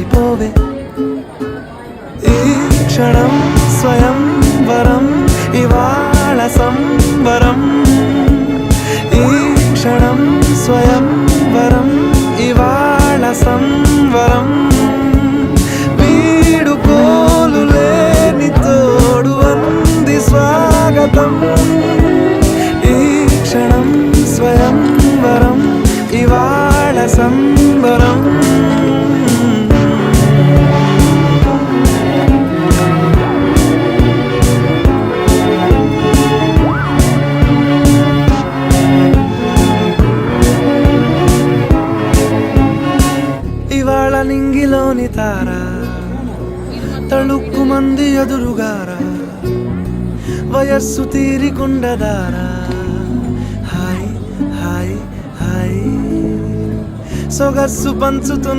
జారిపోవే ఈ క్షణం స్వయంవరం ఇవాళ సంబరం ఈ క్షణం స్వయంవరం ఇవాళ సంవరం వీడుకోలు లేని తోడు అంది స్వాగతం ఈ క్షణం స్వయంవరం ఇవాళ సంబరం ఇవాళ నింగిలోని తార తళుక్కు మంది ఎదురుగారా వయస్సు తీరికుండదారా హాయ్ హాయ్ హాయ్ సొగస్సు పంచుతున్న